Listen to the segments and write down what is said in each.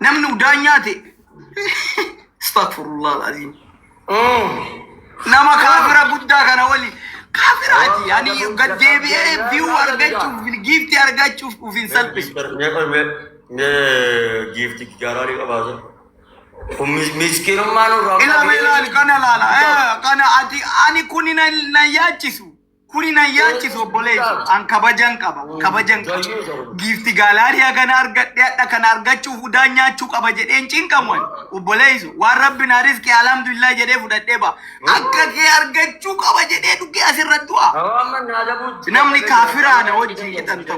نمنو دانياتي استغفر الله العظيم. نما كافر بودا كان ولي كافراتي يعني قد بي فيو ارجعوا في الجيفت ارجعوا في سلبس جيفتي كاراري ابازا مسكين ما نو لا كان لا كان اني كوني نياتشسو kuni na yachi so boleso an kabajan gifti galariya kana argadde da kana argachu hudanya chu kabaje den cinkan wani boleso wa rabbina rizqi alhamdulillah jede fudadde ba akka ke argachu kabaje de duke asirradwa namni kafira na wajji idan to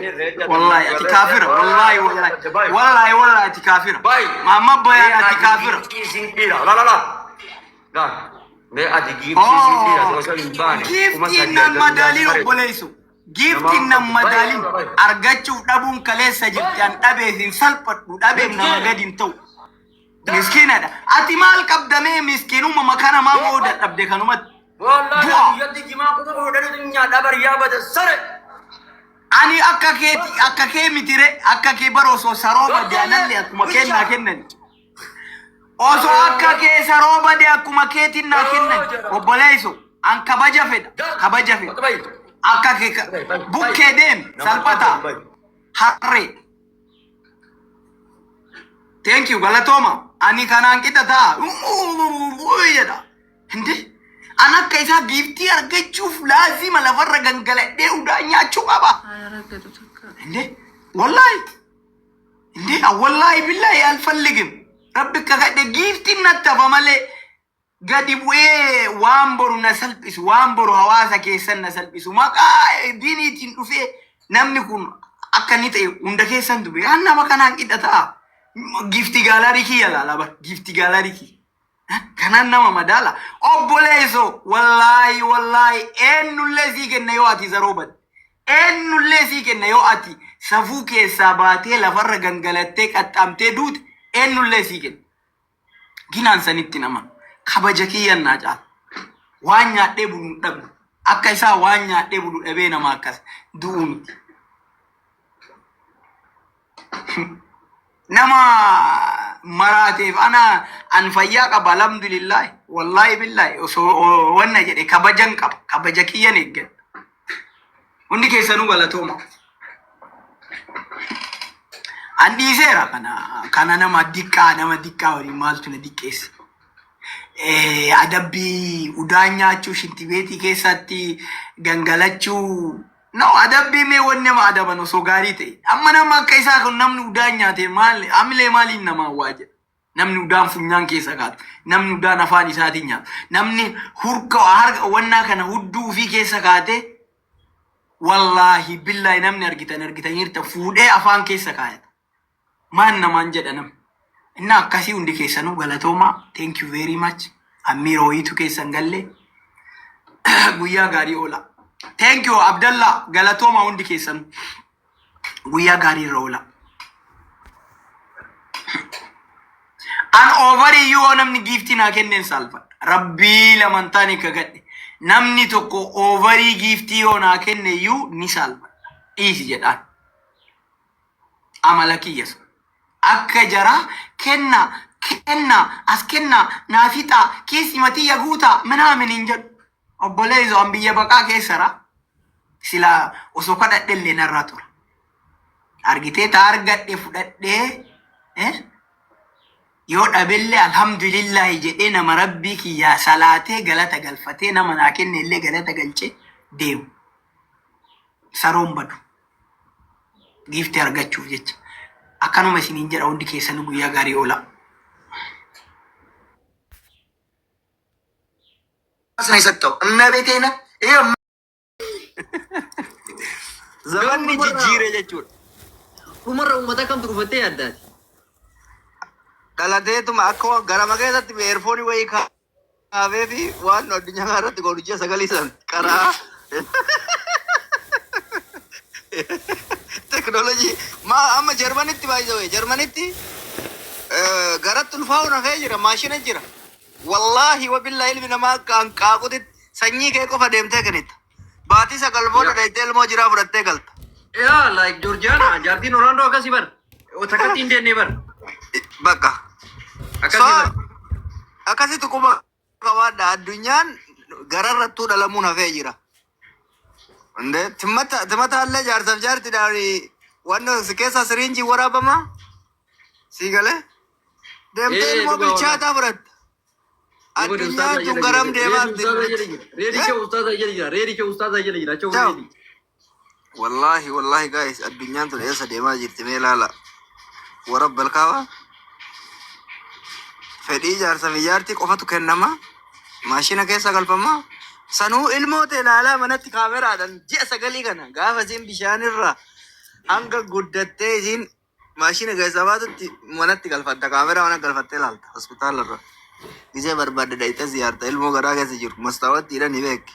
wallahi ati kafira wallahi ati kafira mama boya ati kafira la me ati gifti nan madalin boleso gifti nan madalin argachu dabun kalesa jibtan dabe sin salpatu dabe na magadin taw miskina da ati mal qabdame miskinu ma makana ma boda dabde kanumat wallahi yaddi jima ko ko dare dunya dabar ya bada sare ani akka ke mitire akka ke baro so saroba janalle akuma kennan oso akka ke saroba de akuma ketin na kennan oboleso an kabaja feda akka ke bukke dem salpata harre thank you galatoma ani kanan kitata yada hinde anakka isa gifti argachuuf lazima lafarra gangaladhe udanya chukaba hinde wallahi billahi alfalligim rabbika gade gifti nattafa male gadi bu'e wamboru na salpisu wamboru hawasa keessan na salpisu maka diniitiin dhufe namni kun akka ni ta'e hunda keessan dube annama kanaan qidhata gifti galari ki yala bar gifti galari ki kanan nama madala obboleso wallahi ennulle si kenna yo ati zarobat ennulle si kenna yo ati safu keessa baatee lafarra gangalattee qaxxamtee duute ennulle si kenna ginaan sanitti nama kabaja kiyyan naa caala waan nyaadhee bulu dhabu akka isaa waan nyaadhee bulu dhabee nama akkas du'u miti nama marateef ana an fayyaa qaba alhamdulillah wallahi billahi so wanna jedhe kabajan qaba kabaja kiyyan eeggadha hundi keessanuu galatooma an dhiiseera kana nama diqqaa waliin maaltu na diqqeesse adabbii udaa nyaachuu shintibeetii keessatti gangalachuu no adabbii mee wanne ma adaban osoo gaarii ta'e amma nama akka isaa kun namni udaa nyaate maal amilee maaliin nama waaje namni udaan funyaan keessa kaatu namni udaan afaan isaatiin nyaatu namni harka wannaa kana hudduu fi keessa kaate wallahi billahi namni argitan hirta fuudhee afaan keessa kaayata maan namaan jedha nam inna akkasii hundi keessanuu galatooma thank you very much ammiir hoyitu keessan galle guyyaa gaarii oola thank you abdallah galatooma hundi keessanuu guyyaa gaarii irra oola an overi yoo namni gifti naa kenneen salpha rabbii lamantaani kagadhe namni tokko overi gifti yoo naa kenne iyyuu ni salpha dhiisi jedhaan amala kiyyasu akka jara kenna as kenna naafita keesi matii yaguuta minaamin hin jedhu obboleezo an biyya baqaa keessara sila osoo kadhadhellee narraa tura argitee ta argadhe fudhadhee yoo dhabelle alhamdulillahi jedhee nama rabbii kiyyaa salaatee galata galfatee nama naa kenne illee galata galchee deemu saroon badu gifti argachuuf jecha akkanuma isiniin jedha hundi keessanuu guyyaa gaarii oola. ሰጠው እመቤቴን ዘመን ጅጅሬ ጀቹ umarra ummata kamtu dhufattee yaaddaati dhalateetuma akka garama keessatti eerfoonii wayii kaafee fi waan addunyaa irratti godhu sagaliisan karaa teknoolojii amma jarmanitti baay'ee jarmanitti garatti ulfaa'u nafee jira maashina jira wallahi wabillahi ilmi namaa kan qaaqutit sanyii kee qofa deemtee kanita baatii sagal booda dhayitee ilmoo jiraa fudhattee galta yaa like Georgiana jaartiin Orlando akkasii bar otakatti hin deennee bar Bakka. Akkasii Akkasitti quba qabaadha. Addunyaan gararrattuu dhalamuun hafee jira. Timata illee jaarsaaf jaartidhaan wanno si keessa siriinjii waraabama. Sii galee deemtee ilmoo bilchaataa fudhatta. Addunyaan tun garam deemaa reedicha ustaazaa jala jira. Achoo reedi. Wallahi guys, addunyaan tun eessa deemaa jirti mee ilaala. Warabbal kaawaa. Fedhii jaarsa fi jaartii qofatu kennama. Maashina keessa galfama. Sanuu ilmoota ilaalaa manatti kaameraadhaan ji'a 9 kana gaafa isiin bishaanirra hanga guddattee isiin maashina keessa baatutti manatti galfatta. Kaameraa mana galfattee ilaalta hospitaalarra. Gisee barbaadde dhayitee ziyaarta ilmoo garaa keessa jiru. Mastaawattiidhaan ni beeki.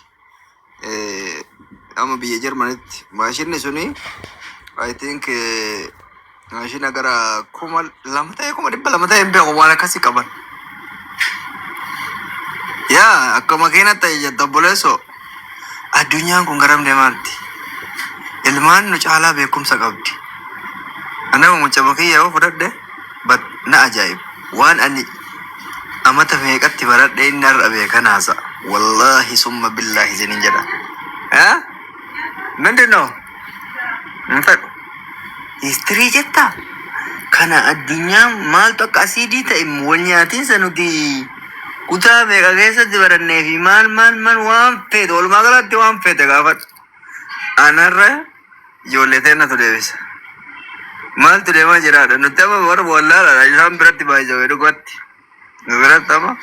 Amma biyya Jarmanitti maashinni suni I think maashina gara 200 ta'e 200 ta'e hin beeku waan akkasii qaban. Yaa akka makiina ta'e jetta obboleessoo addunyaan kun garam deemaatti ilmaan nu caalaa beekumsa qabdi. Anama mucaa makiyyaa yoo fudhadhe na ajaa'ib waan ani amata meeqatti baradhe inni har'a beekan haasa wallaahi summa billaahi isinin jedha. Mindi noo hin fedhu histirii jetta kana addunyaan maaltu akka asiidii ta'e wal nyaatiinsa nuti kutaa meeqa keessatti barannee fi maal waan feete walumaa galatti waan feete gaafadhu. Anarra ijoollee teennatu deebisa. Maaltu deemaa jiraadha nuti amma warra wallaalaadha isaan biratti baay'ee dhugatti. Nu biratti amma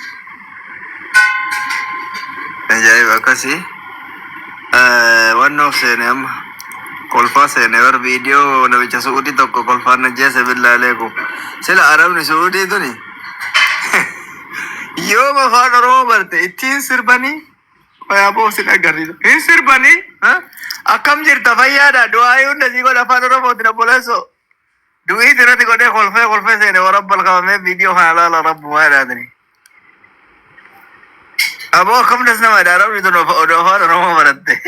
ajaa'iba akkasii wannoof seene amma kolfaa seene warra viidiyoo namicha suudii tokko kolfaan ajjeese billaalee kun sila arabni suudii tuni yoo afaan Oromoo barte ittiin sirbanii yaaboo sin agarsiisa. Hin sirbanii akkam jirta fayyaadha du'aa hunda sii godha afaan Oromootiin obboleessoo. Du'ii irratti godhee kolfee seene warabbal qabamee viidiyoo kana laala rabbumaa jedhaatanii. Aboo akkam das nama dha arabni tun afaan Oromoo baratte.